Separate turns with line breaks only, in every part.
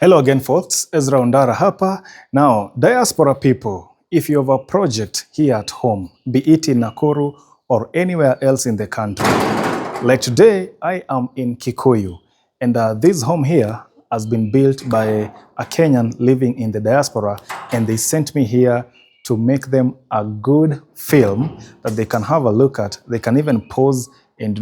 Hello again, folks. EZRA ONDARA hapa. Now, diaspora people, if you have a project here at home, be it in Nakuru or anywhere else in the country, like today, I am in Kikuyu, and this home here has been built by a Kenyan living in the diaspora, and they sent me here to make them a good film that they can have a look at. They can even pause and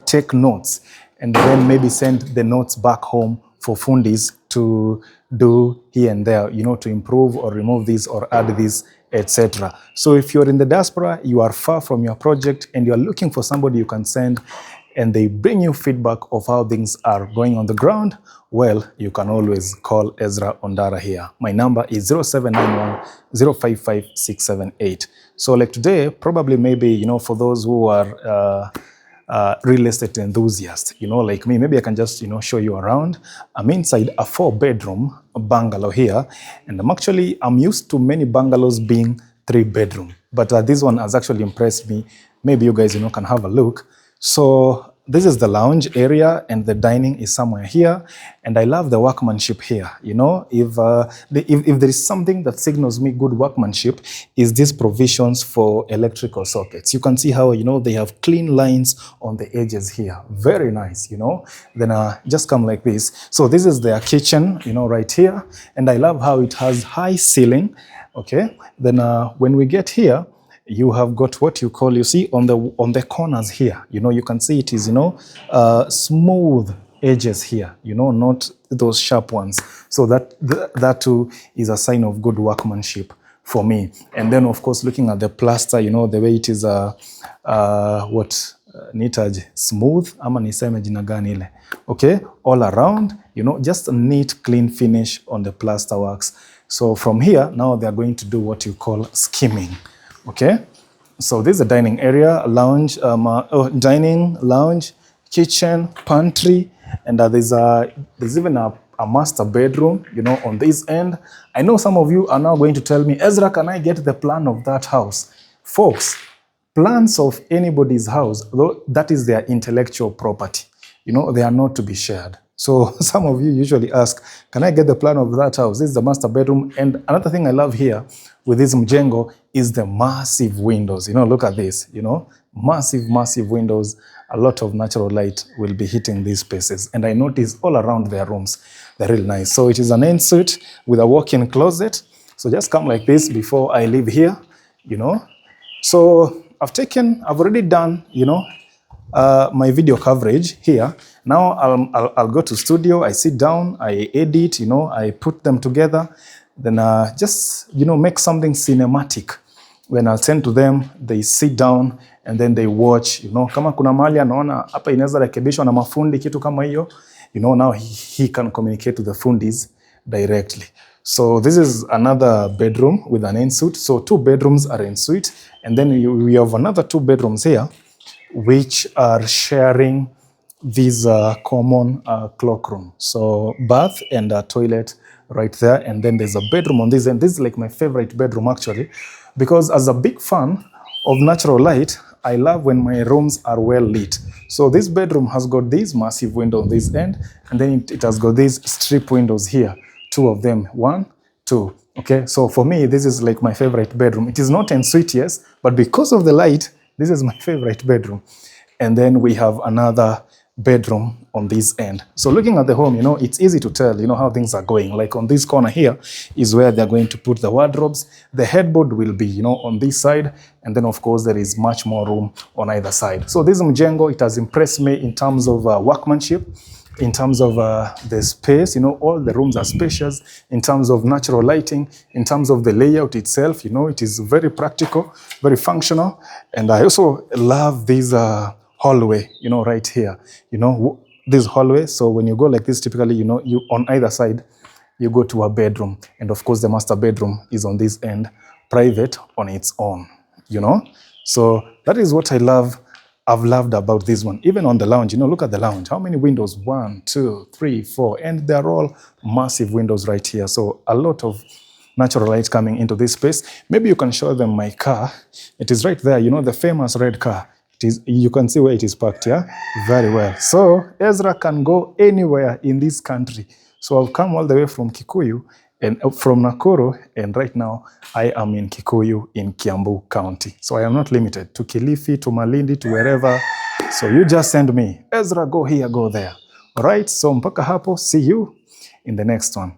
take notes, and then maybe send the notes back home for fundis to do here and there, to improve or remove this or add this, etc. So if you're in the diaspora, you are far from your project and you're looking for somebody you can send and they bring you feedback of how things are going on the ground, well, you can always call EZRA ONDARA here. My number is 0791 055 678. So like today, probably maybe, for those who are real estate enthusiast, like me, maybe I can just, show you around. I'm inside a 4-bedroom bungalow here, and I'm used to many bungalows being 3-bedroom, but this one has actually impressed me. Maybe you guys, can have a look. So this is the lounge area and the dining is somewhere here. And I love the workmanship here. If there is something that signals me good workmanship, is these provisions for electrical sockets. You can see how, they have clean lines on the edges here. Very nice, Then just come like this. So this is their kitchen, right here. And I love how it has high ceiling. Okay. Then when we get here, you have got what you call, on the corners here, you can see it is, smooth edges here, not those sharp ones. So that too is a sign of good workmanship for me. And then of course, looking at the plaster, the way it is, nitaje, smooth, ama niseme jina gani ile. Okay, all around, just a neat, clean finish on the plaster works. So from here, now they are going to do what you call skimming. Okay, so this is a dining area, lounge, dining, lounge, kitchen, pantry, and there's even a master bedroom, on this end. I know some of you are now going to tell me, EZRA, can I get the plan of that house? Folks, plans of anybody's house, though, that is their intellectual property. They are not to be shared. So some of you usually ask, can I get the plan of that house? This is the master bedroom. And another thing I love here with this mjengo is the massive windows. Look at this, massive windows. A lot of natural light will be hitting these spaces. And I notice all around their rooms, they're really nice. So it is an ensuite with a walk-in closet. So just come like this before I leave here, So I've already done, my video coverage here. Now I'll go to studio, I sit down, I edit, I put them together, then just, make something cinematic. When I send to them, they sit down and then they watch, kama kuna mahali anaona hapa inaweza rekebishwa na mafundi kitu kama hiyo, now he can communicate to the fundis directly. So this is another bedroom with an ensuite. So 2 bedrooms are ensuite, and then we have another 2 bedrooms here, which are sharing this common cloakroom. So bath and a toilet right there. And then there's a bedroom on this end. This is like my favorite bedroom actually, because as a big fan of natural light, I love when my rooms are well lit. So this bedroom has got this massive window on this end, and then it has got these strip windows here. 2 of them, 1, 2. Okay, so for me, this is like my favorite bedroom. It is not ensuite, yes, but because of the light, this is my favorite bedroom. And then we have another bedroom on this end. So looking at the home, it's easy to tell, how things are going. Like on this corner here is where they're going to put the wardrobes. The headboard will be, on this side. And then of course, there is much more room on either side. So this mjengo, it has impressed me in terms of workmanship, in terms of the space, all the rooms are spacious, in terms of natural lighting, in terms of the layout itself, it is very practical, very functional. And I also love this hallway, right here, this hallway. So when you go like this, typically, you on either side, you go to a bedroom. And of course, the master bedroom is on this end, private on its own, So that is what I've loved about this one. Even on the lounge, look at the lounge. How many windows? 1, 2, 3, 4. And they're all massive windows right here. So a lot of natural light coming into this space. Maybe you can show them my car. It is right there, the famous red car. You can see where it is parked, yeah? Very well. So Ezra can go anywhere in this country. So I've come all the way from Kikuyu and from Nakuru, and right now I am in Kikuyu in Kiambu County. So I am not limited to Kilifi, to Malindi, to wherever. So you just send me, Ezra, go here, go there. All right, so mpaka hapo, see you in the next one.